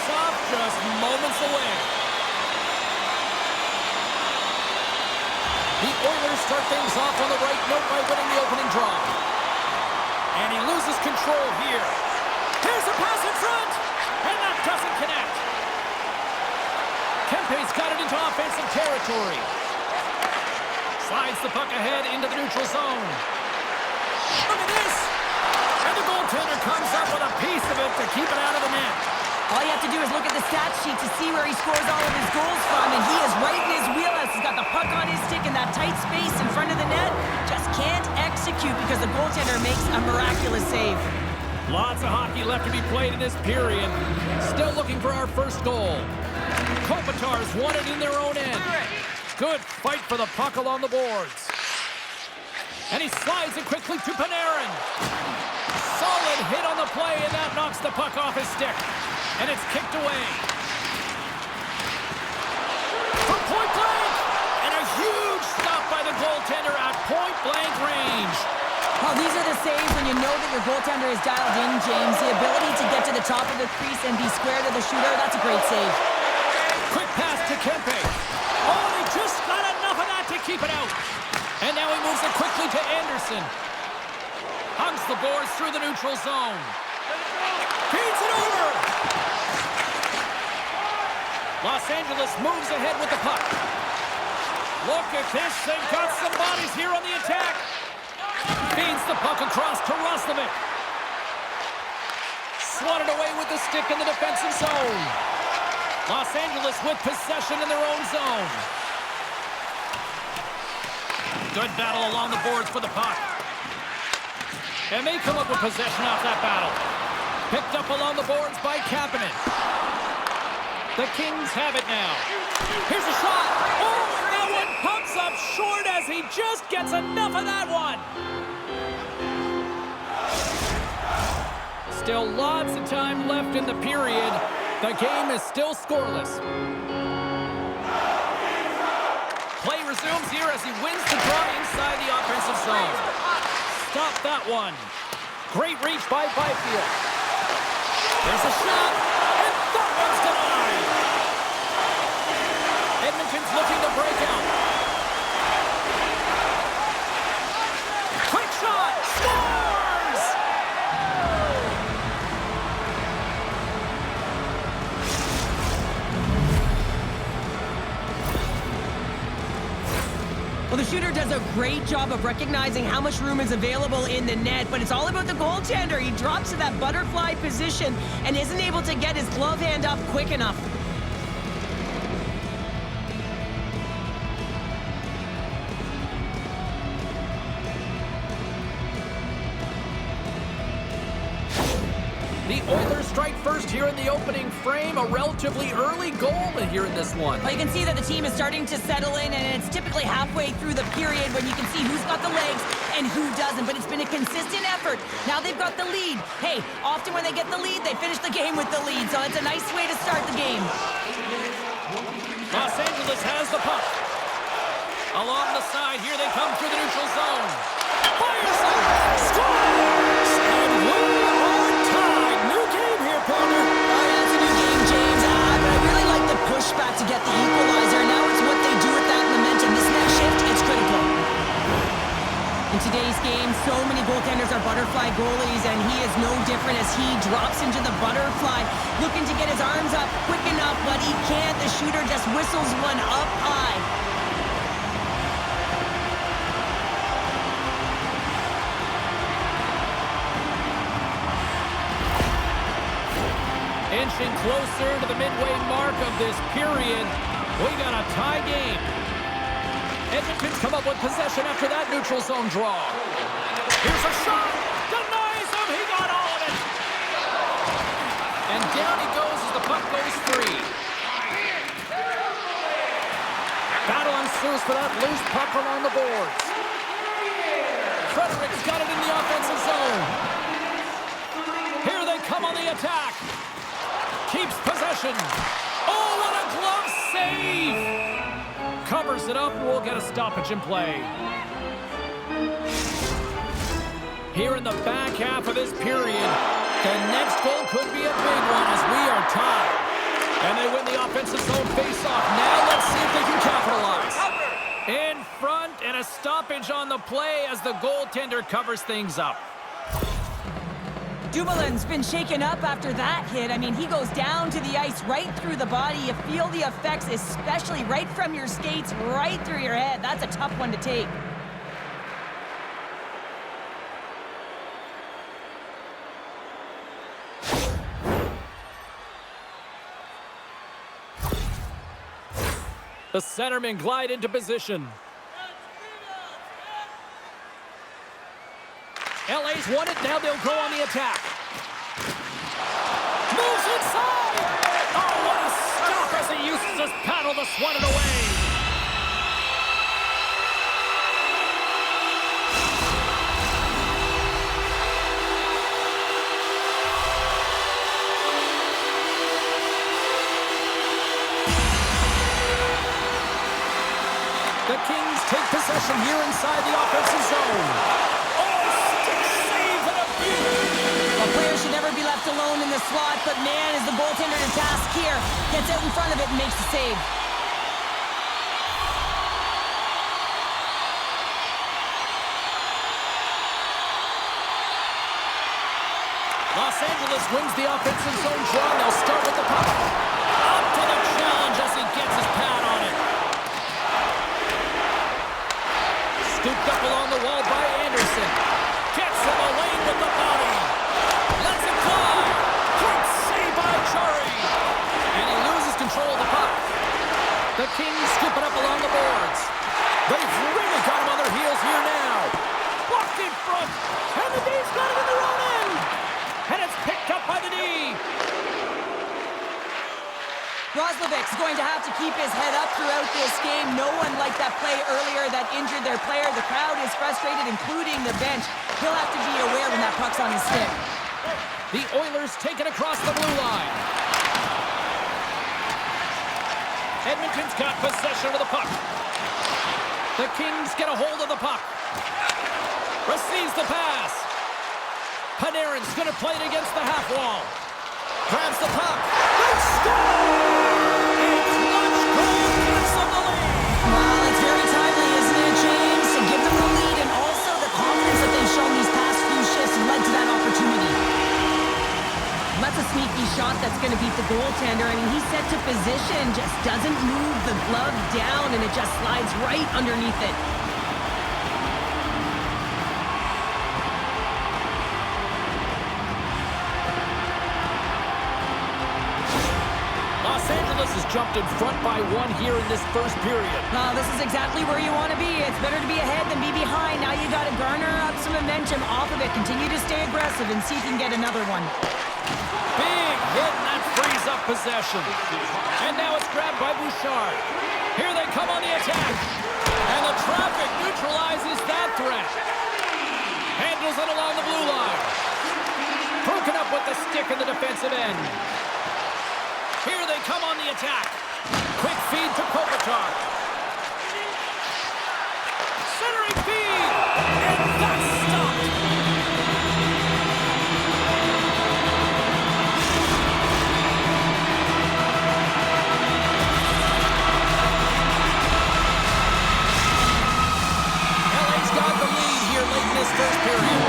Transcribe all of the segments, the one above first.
face-off just moments away. The Oilers start things off on the right note by winning the opening draw. And he loses control here. Here's a pass in front, and that doesn't connect. Kempe's got it into offensive territory. Slides the puck ahead into the neutral zone. Look at this! And the goaltender comes up with a piece of it to keep it out of the net. All you have to do is look at the stat sheet to see where he scores all of his goals from, and he is right in his wheelhouse. He's got the puck on his stick in that tight space in front of the net. Just can't execute because the goaltender makes a miraculous save. Lots of hockey left to be played in this period. Still looking for our first goal. Kopitar's won it in their own end. Good fight for the puck along the boards. And he slides it quickly to Panarin. Solid hit on the play, and that knocks the puck off his stick. And it's kicked away. From point blank! And a huge stop by the goaltender at point blank range. Well, these are the saves when you know that your goaltender is dialed in, James. The ability to get to the top of the crease and be square to the shooter, that's a great save. Quick pass to Kempe. Oh, they just got enough of that to keep it out. And now he moves it quickly to Anderson. Hugs the boards through the neutral zone. Feeds it over. Los Angeles moves ahead with the puck. Look at this. They've got some bodies here on the attack. Feeds the puck across to Roslovic. Swatted away with the stick in the defensive zone. Los Angeles with possession in their own zone. Good battle along the boards for the puck. And they come up with possession off that battle. Picked up along the boards by Kapanen. The Kings have it now. Here's a shot. Oh, and that one pumps up short as he just gets enough of that one. Still lots of time left in the period. The game is still scoreless. Play resumes here as he wins the draw inside the offensive zone. Stop that one. Great reach by Byfield. There's a shot, and that one's denied. Edmonton's looking to break out. Quick shot, scores! Well, the shooter does a great job of recognizing how much room is available in the net, but it's all about the goaltender. He drops to that butterfly position and isn't able to get his glove hand up quick enough. The Oilers strike first here in the opening frame. A relatively early goal here in this one. Well, you can see that the team is starting to settle in, and it's typically halfway through the period when you can see who's got the legs and who doesn't. But it's been a consistent effort. Now they've got the lead. Hey, often when they get the lead, they finish the game with the lead. So it's a nice way to start the game. Los Angeles has the puck. Along the side, here they come through the neutral zone. Fires it! Scores! And we are tied. New game here, partner. Oh, yeah, it's a new game, James. But I really like the pushback to get the equalizer. Now it's what they do with that momentum. This next shift, it's critical. In today's game, so many goaltenders are butterfly goalies, and he is no different as he drops into the butterfly, looking to get his arms up quick enough, but he can't. The shooter just whistles one up high. Inching closer to the midway mark of this period. We got a tie game. Edmonton's come up with possession after that neutral zone draw. Here's a shot. Denies him. He got all of it. And down he goes as the puck goes free. Battle ensues for that loose puck along the boards. Frederick's got it in the offensive zone. Here they come on the attack. Keeps possession. Oh, what a glove save! Covers it up, and we'll get a stoppage in play. Here in the back half of this period, the next goal could be a big one as we are tied. offensive zone face-off. Now let's see if they can capitalize. In front, and a stoppage on the play as the goaltender covers things up. Dumoulin's been shaken up after that hit. I mean, he goes down to the ice right through the body. You feel the effects, especially right from your skates, right through your head. That's a tough one to take. The centermen glide into position. LA's won it, now they'll go on the attack. Moves inside! Oh, what a stop as he uses his paddle to swat it away. The Kings take possession here inside the offensive zone. A player should never be left alone in the slot, but man, is the goaltender to task here. Gets out in front of it and makes the save. Los Angeles wins the offensive zone draw. They'll start with the puck. Up to the challenge as he gets his pad on it. Scooped up along the wall by Anderson. Gets in the lane with the body. Lets it fly. Quick save by Chari. And he loses control of the puck. The Kings scoop it up along the boards. They've really got him on their heels here now. Blocked in front. And the D's got it in their own end. And it's picked up by the D. Roslovic's going to have to keep his head up throughout this game. No one liked that play earlier that injured their player. The crowd is frustrated, including the bench. He'll have to be aware when that puck's on his stick. The Oilers take it across the blue line. Edmonton's got possession of the puck. The Kings get a hold of the puck. Receives the pass. Panarin's going to play it against the half wall. Grabs the puck. They score! A clutch goal gives them the lead. Well, it's very timely, isn't it, James? To give them the lead and also the confidence that they've shown these past few shifts led to that opportunity. That's a sneaky shot that's going to beat the goaltender. I mean, he's set to position, just doesn't move the glove down, and it just slides right underneath it. Los Angeles has jumped in front by one here in this first period. This is exactly where you want to be. It's better to be ahead than be behind. Now you got to garner up some momentum off of it. Continue to stay aggressive and see if you can get another one. Big hit, and that frees up possession. And now it's grabbed by Bouchard. Here they come on the attack. And the traffic neutralizes that threat. Handles it along the blue line. Broken up with the stick in the defensive end. Here they come on the attack. Quick feed to Kopitar. Centering feed. And that's stopped. LA's got the lead here late in this first period.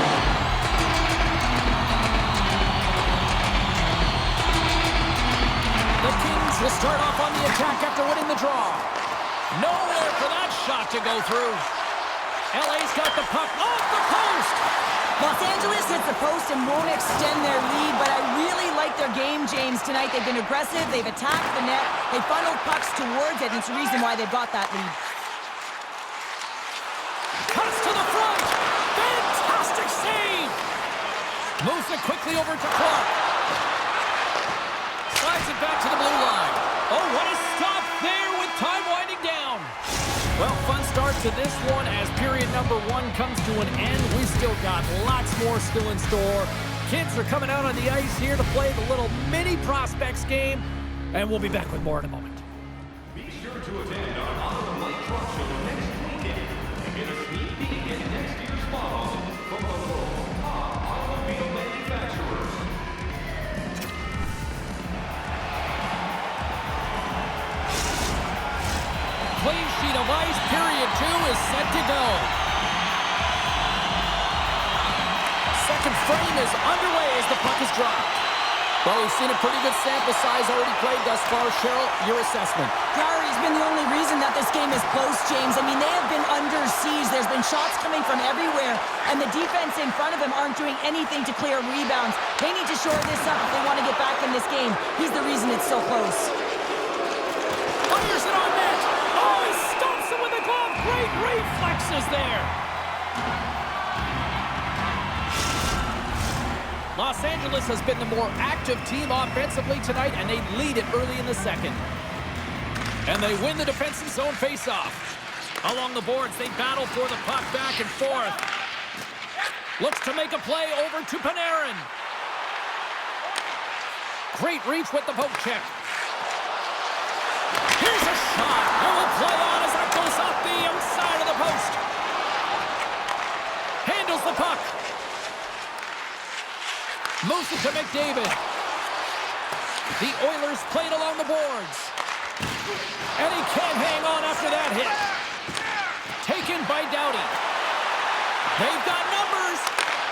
The Kings will start off on the attack after winning the draw. Nowhere for that shot to go through. LA's got the puck off the post. Los Angeles hits the post and won't extend their lead, but I really like their game, James, tonight. They've been aggressive. They've attacked the net. They funneled pucks towards it, and it's the reason why they've got that lead. Cuts to the front. Fantastic save. Moves it quickly over to Clark. Slides it back to the blue line. Oh, what a stop there with time winding down. Well, fun start to this one as period number one comes to an end. We've still got lots more still in store. Kids are coming out on the ice here to play the little mini prospects game, and we'll be back with more in a moment. Be sure to attend our Auto Light Truck Show next weekend and get a sneak peek at next year's models from the world's top automobile manufacturers. clean sheet of ice. Period 2 is set to go. Second frame is underway as the puck is dropped. Well, we've seen a pretty good sample size already played thus far. Cheryl, your assessment. Gary has been the only reason that this game is close, James. I mean, they have been under siege. There's been shots coming from everywhere, and the defense in front of them aren't doing anything to clear rebounds. They need to shore this up if they want to get back in this game. He's the reason it's so close. Fires it on net. Oh, he stumps it with a glove. Great reflexes there. Los Angeles has been the more active team offensively tonight, and they lead it early in the second. And they win the defensive zone faceoff. Along the boards, they battle for the puck back and forth. Looks to make a play over to Panarin. Great reach with the poke check. Here's a shot. It will play on as that goes off the outside of the post. Handles the puck. Moves it to McDavid. The Oilers played along the boards. And he can't hang on after that hit. Taken by Doughty. They've got numbers.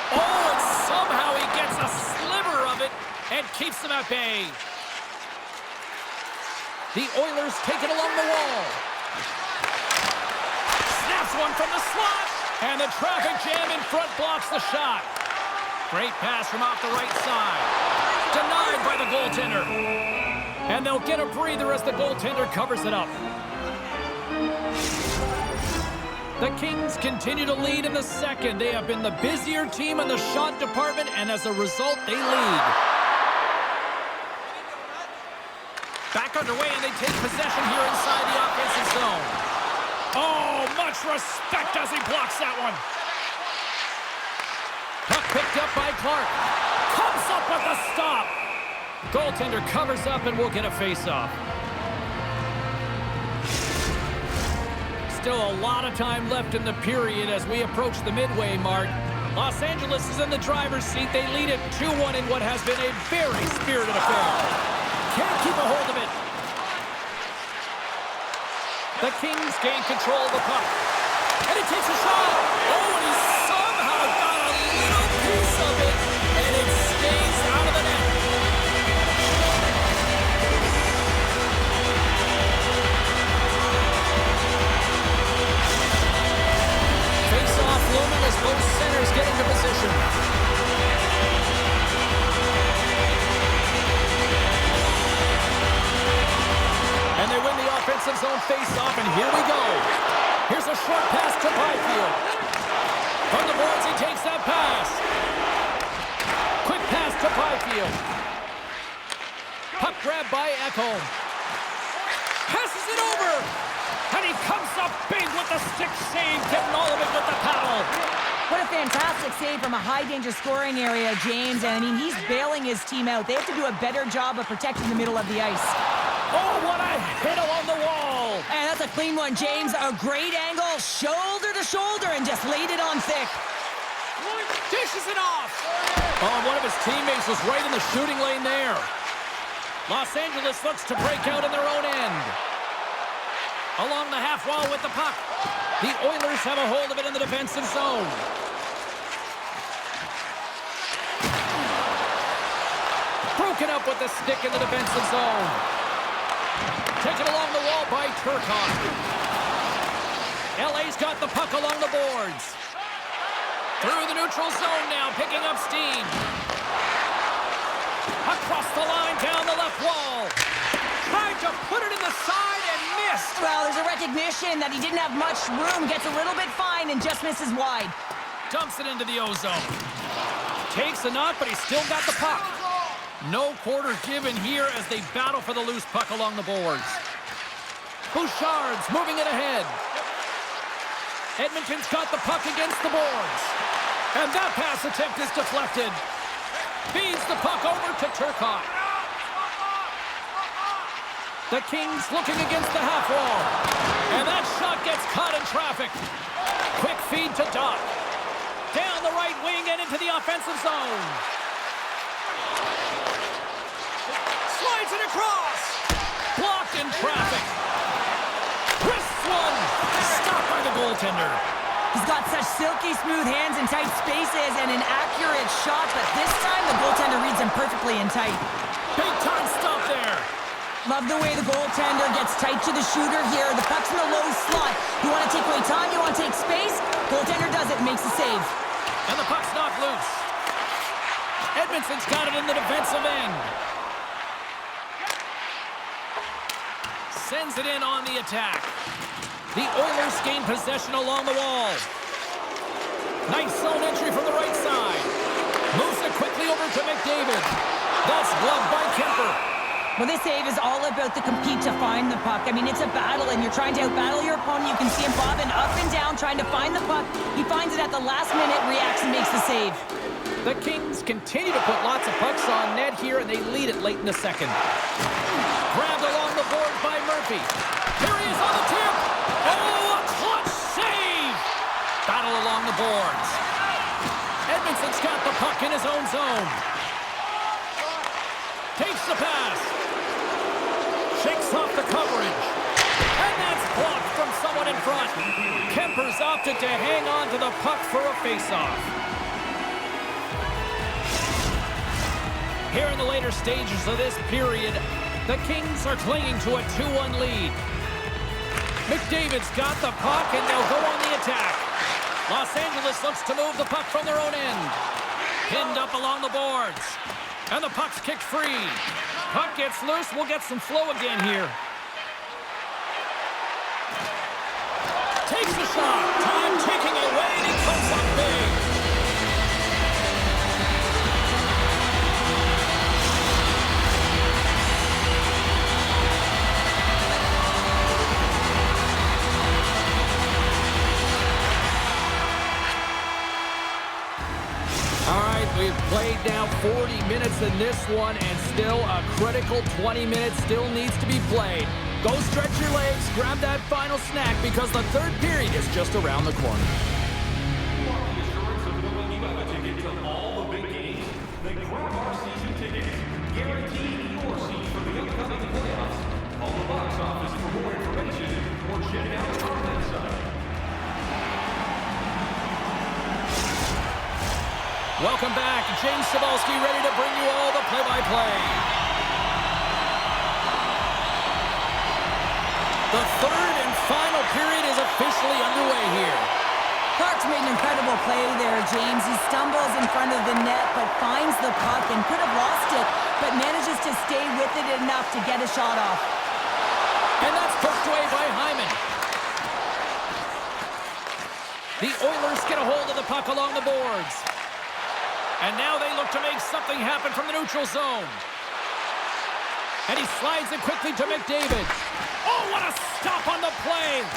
Oh, and somehow he gets a sliver of it and keeps them at bay. The Oilers take it along the wall. Snaps one from the slot. And the traffic jam in front blocks the shot. Great pass from off the right side. Denied by the goaltender. And they'll get a breather as the goaltender covers it up. The Kings continue to lead in the second. They have been the busier team in the shot department, and as a result, they lead. Back underway, and they take possession here inside the offensive zone. Oh, much respect as he blocks that one. Puck picked up by Clark. Comes up with a stop. Goaltender covers up and will get a face-off. Still a lot of time left in the period as we approach the midway mark. Los Angeles is in the driver's seat. They lead it 2-1 in what has been a very spirited affair. Can't keep a hold of it. The Kings gain control of the puck. And he takes a shot. Oh, and he somehow got a little piece of it. And it stays out of the net. Face-off looming as both centers get into position. And they win the offensive zone face-off, and here we go. Here's a short pass to Byfield. From the boards, he takes that pass. Quick pass to Byfield. Puck grab by Ekholm. Passes it over. And he comes up big with the stick save, getting all of it with the paddle. What a fantastic save from a high-danger scoring area, James. And, I mean, he's bailing his team out. They have to do a better job of protecting the middle of the ice. Oh, what a hit along the wall. And that's a clean one, James. A great angle, shoulder to shoulder, and just laid it on thick. Dishes it off. Oh, one of his teammates was right in the shooting lane there. Los Angeles looks to break out in their own end. Along the half wall with the puck. The Oilers have a hold of it in the defensive zone. Broken up with the stick in the defensive zone. Taken along the wall by Turcotte. LA's got the puck along the boards. Through the neutral zone now, picking up steam. Across the line, down the left wall. Tried to put it in the side and missed. Well, there's a recognition that he didn't have much room. Gets a little bit fine and just misses wide. Dumps it into the O-zone. Takes a knock, but he's still got the puck. No quarter given here as they battle for the loose puck along the boards. Bouchard's moving it ahead. Edmonton's got the puck against the boards. And that pass attempt is deflected. Feeds the puck over to Turcotte. The Kings looking against the half wall. And that shot gets caught in traffic. Quick feed to Doc. Down the right wing and into the offensive zone. Slides it across. Blocked in traffic. Wrist goaltender. He's got such silky smooth hands in tight spaces and an accurate shot, but this time the goaltender reads him perfectly in tight. Big time stop there. Love the way the goaltender gets tight to the shooter here. The puck's in the low slot. You want to take away time, you want to take space. Goaltender does it and makes the save. And the puck's knocked loose. Edmonton's got it in the defensive end. Sends it in on the attack. The Oilers gain possession along the wall. Nice zone entry from the right side. Moves it quickly over to McDavid. That's gloved by Kemper. Well, this save is all about the compete to find the puck. I mean, it's a battle, and you're trying to outbattle your opponent. You can see him bobbing up and down, trying to find the puck. He finds it at the last minute, reacts, and makes the save. The Kings continue to put lots of pucks on net here, and they lead it late in the second. Grabbed along the board by Murphy. Here he is on the tip. Oh, a clutch save! Battle along the boards. Edmonton's got the puck in his own zone. Takes the pass. Shakes off the coverage. And that's blocked from someone in front. Kemper's opted to hang on to the puck for a face-off. Here in the later stages of this period, the Kings are clinging to a 2-1 lead. McDavid's got the puck, and they'll go on the attack. Los Angeles looks to move the puck from their own end. Pinned up along the boards. And the puck's kicked free. Puck gets loose. We'll get some flow again here. Takes the shot. Time ticking away, and he comes up big. We've played now 40 minutes in this one, and still a critical 20 minutes still needs to be played. Go stretch your legs, grab that final snack, because the third period is just around the corner. You want the assurance of knowing you have a ticket to all the big games? Then grab our season tickets. Guarantee your seat for the upcoming playoffs. Call the box office for more information or check out our website. Welcome back. James Cybulski ready to bring you all the play-by-play. The third and final period is officially underway here. Clark's made an incredible play there, James. He stumbles in front of the net, but finds the puck and could have lost it, but manages to stay with it enough to get a shot off. And that's pushed away by Hyman. The Oilers get a hold of the puck along the boards. And now they look to make something happen from the neutral zone. And he slides it quickly to McDavid. Oh, what a stop on the play!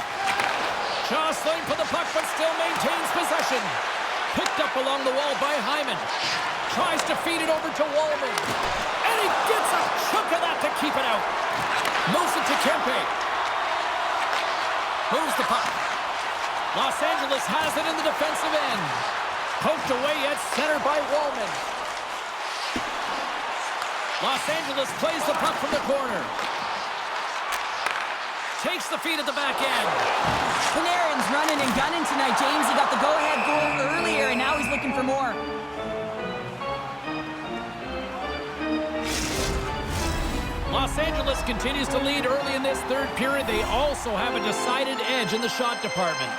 Jostling for the puck, but still maintains possession. Picked up along the wall by Hyman. Tries to feed it over to Wallman. And he gets a chunk of that to keep it out. Moves it to Kempe. Moves the puck. Los Angeles has it in the defensive end. Poked away at center by Wallman. Los Angeles plays the puck from the corner. Takes the feed at the back end. Panarin's running and gunning tonight, James. He got the go-ahead goal earlier, and now he's looking for more. Los Angeles continues to lead early in this third period. They also have a decided edge in the shot department.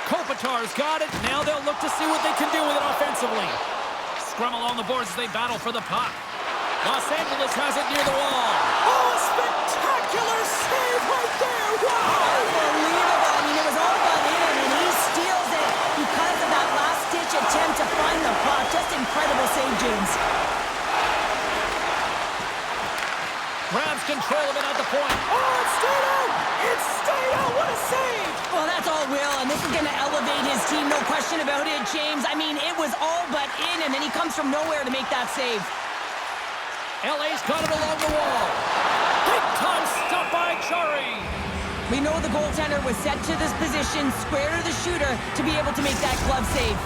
Kopitar's got it. Now they'll look to see what they can do with it offensively. Scrum along the boards as they battle for the puck. Los Angeles has it near the wall. Oh, a spectacular save right there. Wow! Unbelievable. I mean, it was all but in, and he steals it because of that last-ditch attempt to find the puck. Just incredible save, James. Grabs control of it at the point. Oh, it stayed out! It stayed out! What a save! Well, that's all Will, and this is going to elevate his team, no question about it, James. I mean, it was all but in, and then he comes from nowhere to make that save. LA's got it along the wall. Big time stop by Chari. We know the goaltender was set to this position, square to the shooter, to be able to make that glove save.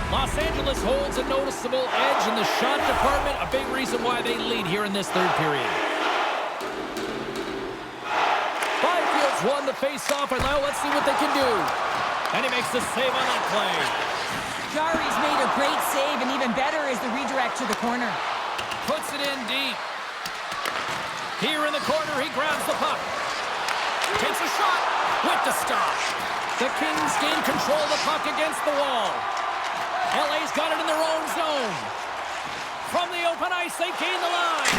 Los Angeles holds a noticeable edge in the shot department, a big reason why they lead here in this third period. Byfield's won the face-off, and now let's see what they can do. And he makes the save on that play. Jari's made a great save, and even better is the redirect to the corner. Puts it in deep. Here in the corner, he grabs the puck. Takes a shot with the stop. The Kings gain control of the puck against the wall. LA's got it in their own zone. From the open ice, they gain the line.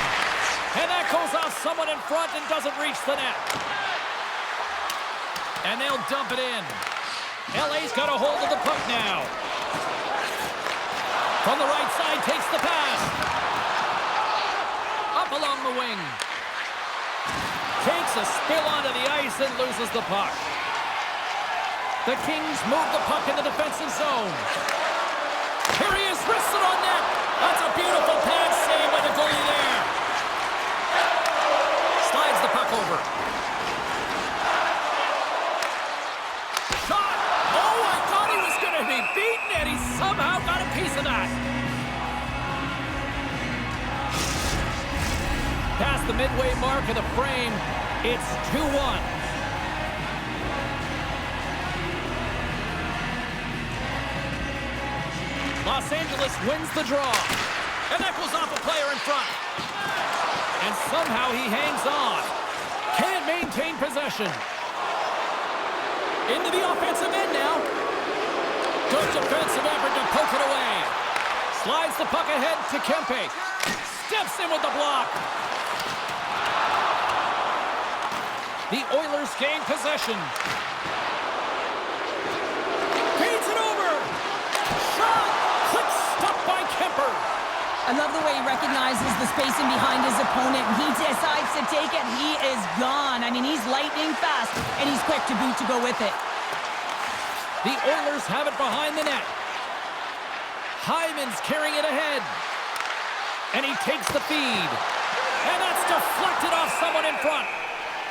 And that goes off someone in front and doesn't reach the net. And they'll dump it in. LA's got a hold of the puck now. From the right side, takes the pass. Up along the wing. Takes a spill onto the ice and loses the puck. The Kings move the puck in the defensive zone. Here he is, wrists it on net. That's a beautiful pad save by the goalie there. Slides the puck over. Shot! Oh, I thought he was going to be beaten, and he somehow got a piece of that. Past the midway mark of the frame, it's 2-1. Los Angeles wins the draw. And that goes off a player in front. And somehow he hangs on. Can't maintain possession. Into the offensive end now. Good defensive effort to poke it away. Slides the puck ahead to Kempe. Steps in with the block. The Oilers gain possession. Feeds it over. Shot. Quick stop by Kemper. I love the way he recognizes the spacing behind his opponent. He decides to take it. He is gone. I mean, he's lightning fast, and he's quick to boot to go with it. The Oilers have it behind the net. Hyman's carrying it ahead. And he takes the feed. And that's deflected off someone in front.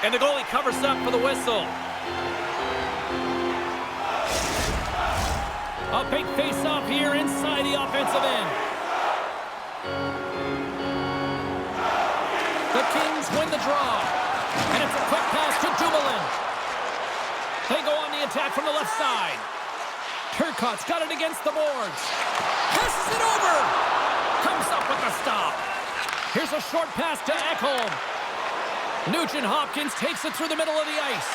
And the goalie covers up for the whistle. A big face-off here inside the offensive end. The Kings win the draw. And it's a quick pass to Dumoulin. They go on the attack from the left side. Turcotte's got it against the boards. Passes it over. Comes up with the stop. Here's a short pass to Ekholm. Nugent-Hopkins takes it through the middle of the ice.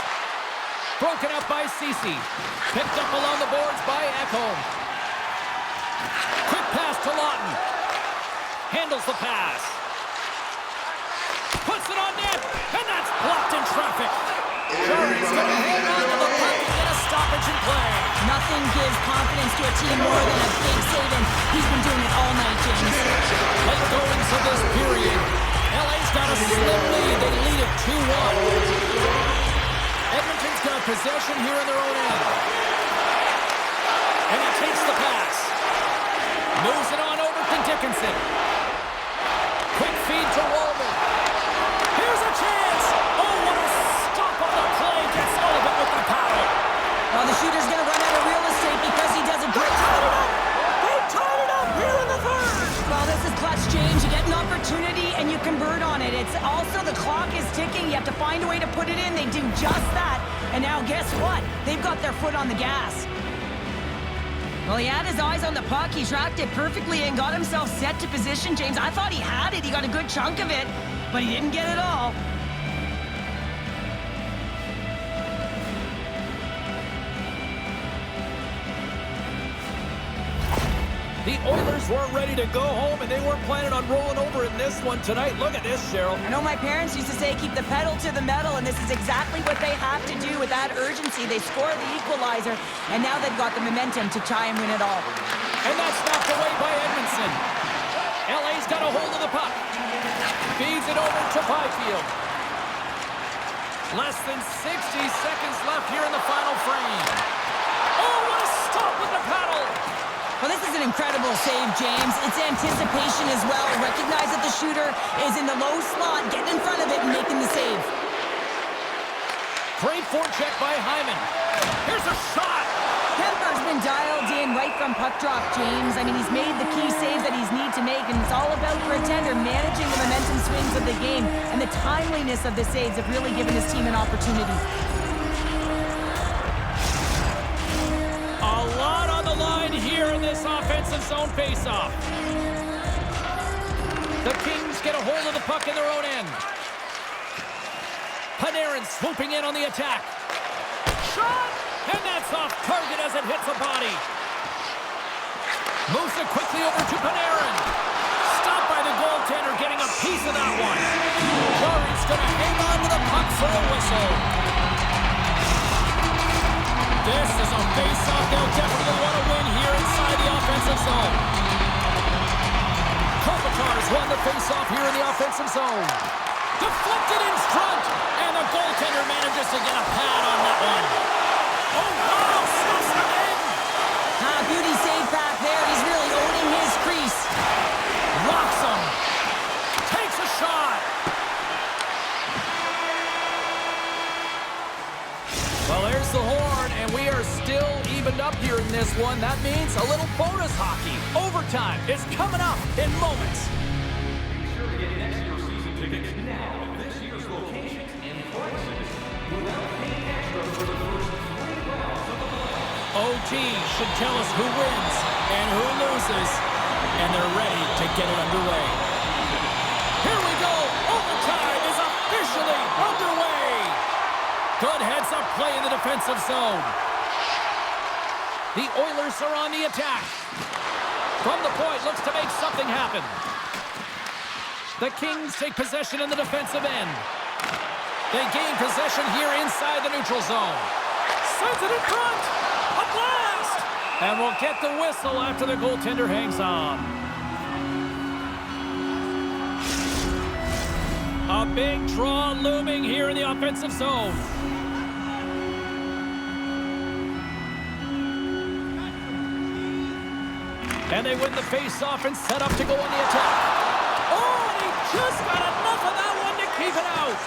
Broken up by Ceci. Picked up along the boards by Ekholm. Quick pass to Lawton. Handles the pass. Puts it on net. And that's blocked in traffic. Jari's going to hang on to the puck and get a stoppage in play. Nothing gives confidence to a team more than a big save, and he's been doing it all night, James. Late goings of this period. LA's got a slim lead. They lead it 2-1. Edmonton's got possession here in their own end. And he takes the pass. Moves it on over to Dickinson. Quick feed to Wallman. Here's a chance. Oh, what a stop on the play. Gets all of it with the paddle. Well, the shooter's going to run out of real estate because he does a great job. They tied it up here in the third. Well, this is clutch, James. You get an opportunity and you convert on it. It's also the clock is ticking. You have to find a way to put it in. They do just that. And now guess what? They've got their foot on the gas. Well, he had his eyes on the puck. He tracked it perfectly and got himself set to position, James. I thought he had it. He got a good chunk of it, but he didn't get it all. The Oilers weren't ready to go home, and they weren't planning on rolling over in this one tonight. Look at this, Cheryl. I know my parents used to say keep the pedal to the metal, and this is exactly what they have to do with that urgency. They score the equalizer, and now they've got the momentum to try and win it all. And that's knocked away by Edmondson. LA's got a hold of the puck. Feeds it over to Byfield. Less than 60 seconds left here in the final frame. Oh, what a stop with the paddle! Well, this is an incredible save, James. It's anticipation as well. Recognize that the shooter is in the low slot, getting in front of it and making the save. Great forecheck by Hyman. Here's a shot! Kemper's been dialed in right right from puck drop, James. I mean, he's made the key saves that he's need to make, and it's all about, for a tender, managing the momentum swings of the game, and the timeliness of the saves have really given his team an opportunity. A lot on the line here in this offensive zone faceoff. The Kings get a hold of the puck in their own end. Panarin swooping in on the attack. Shot! And that's off target as it hits a body. Moves it quickly over to Panarin. Stopped by the goaltender, getting a piece of that one. Murray's going to hang on to the puck for a whistle. This is a face-off they'll definitely want to win here inside the offensive zone. Kopitar's won the face-off here in the offensive zone. Deflected in front, and the goaltender manages to get a pad on that one. Oh, wow! Stuffs it in! Beauty save back there. He's really owning his crease. Rocks him. Takes a shot. Well, there's the horn, and we are still evened up here in this one. That means a little bonus hockey. Overtime is coming up in moments. Be sure to get next year's season tickets now at this year's locations and prices without paying extra for the first 3 rounds of the playoffs. OT should tell us who wins and who loses, and they're ready to get it underway. Here we go. Overtime is officially underway. Good heads-up play in the defensive zone. The Oilers are on the attack. From the point, looks to make something happen. The Kings take possession in the defensive end. They gain possession here inside the neutral zone. Sends it in front. A blast! And we'll get the whistle after the goaltender hangs on. A big draw looming here in the offensive zone. And they win the face-off and set up to go on the attack. Oh, and he just got enough of that one to keep it out.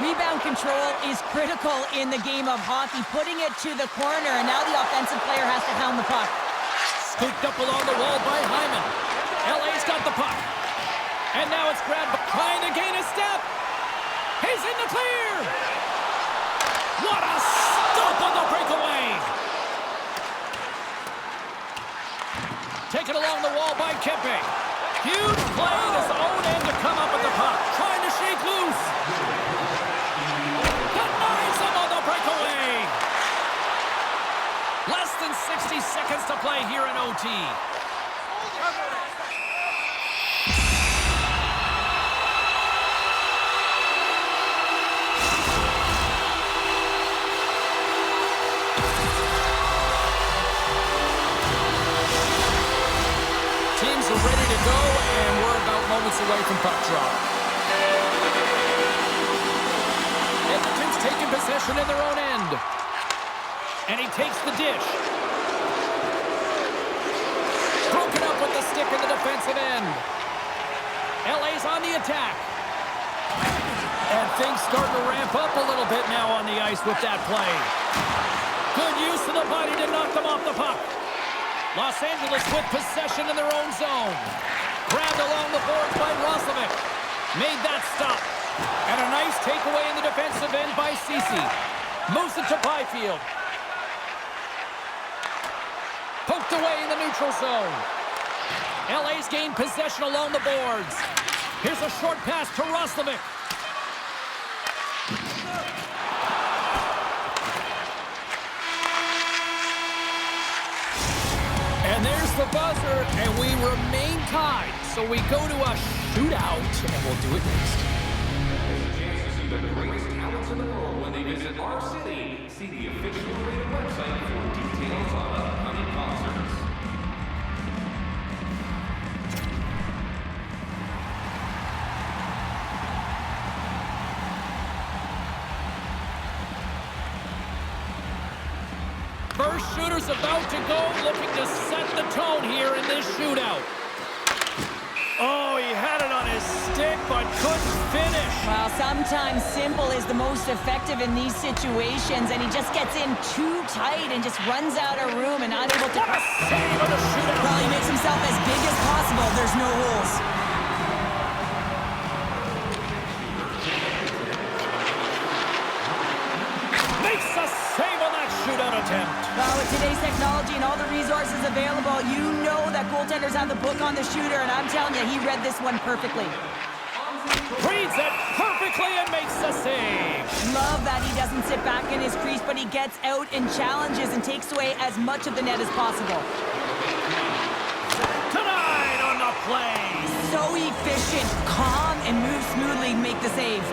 Rebound control is critical in the game of hockey, putting it to the corner, and now the offensive player has to hound the puck. Scooped up along the wall by Hyman. LA's got the puck. And now it's grabbed, trying to gain a step. He's in the clear. What a stop on the breakaway. Taken along the wall by Kempe. Huge play in his own end to come up with the puck. Trying to shake loose. Denies him on the breakaway. Less than 60 seconds to play here in OT. Teams are ready to go, and we're about moments away from puck drop. Edmonton's taking possession in their own end. And he takes the dish. Broken up with the stick in the defensive end. LA's on the attack. And things starting to ramp up a little bit now on the ice with that play. Good use of the body to knock them off the puck. Los Angeles with possession in their own zone. Grabbed along the boards by Roslovic. Made that stop. And a nice takeaway in the defensive end by Ceci. Moves it to Byfield. Poked away in the neutral zone. LA's gained possession along the boards. Here's a short pass to Roslovic. And there's the buzzer, and we remain tied. So we go to a shootout, and we'll do it next. There's a chance to see the greatest talents in the world when they visit our city. See the official rated website for details on upcoming concerts. First shooter's about to go, looking to set the tone here in this shootout. Oh, he had it on his stick, but couldn't finish. Well, sometimes simple is the most effective in these situations, and he just gets in too tight and just runs out of room and unable to... What a save on the shootout. Well, he makes himself as big as possible. There's no holes. Makes a save on that shootout attempt. Well, with today's technology and all the resources available, you know that goaltenders have the book on the shooter, and I'm telling you, he read this one perfectly. Reads it perfectly and makes the save. Love that he doesn't sit back in his crease, but he gets out and challenges and takes away as much of the net as possible. Tonight on the play. So efficient, calm, and moves smoothly to make the save.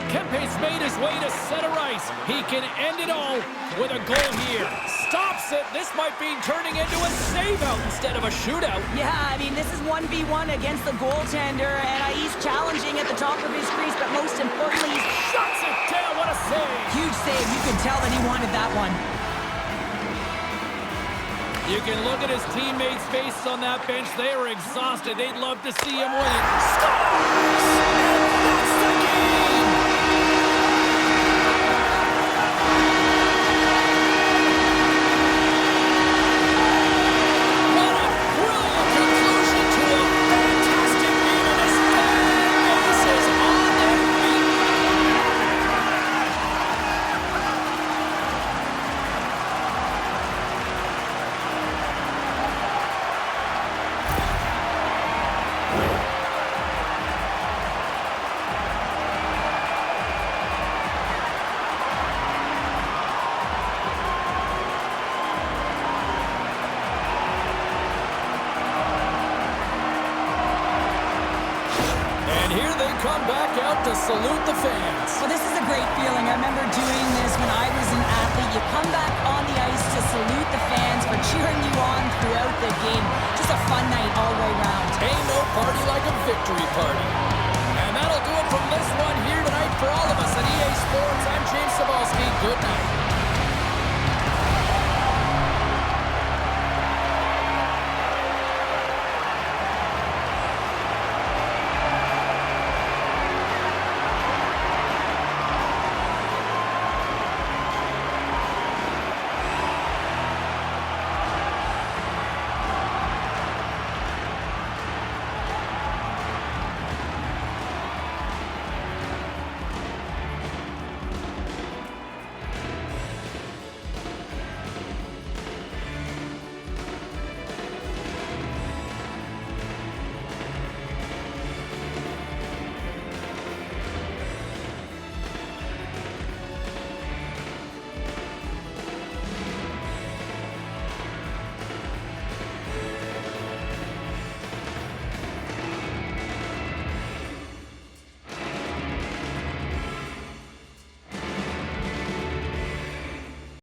Kempe's made his way to center ice. He can end it all with a goal here. Stops it. This might be turning into a save-out instead of a shootout. Yeah, I mean, this is 1v1 against the goaltender, and he's challenging at the top of his crease, but most importantly, he's... Shuts it down. What a save. Huge save. You could tell that he wanted that one. You can look at his teammates' faces on that bench. They are exhausted. They'd love to see him win it. Scores! And that's the game! What a brilliant conclusion to a fantastic game, and his fan base is on their feet. Here they come back out to salute the fans. Well, this is a great feeling. I remember doing this when I was an athlete. You come back on the ice to salute the fans for cheering you on throughout the game. Just a fun night all the way around. Ain't no party like a victory party. And that'll do it from this one here tonight for all of us at EA Sports. I'm James Cebulski. Good night.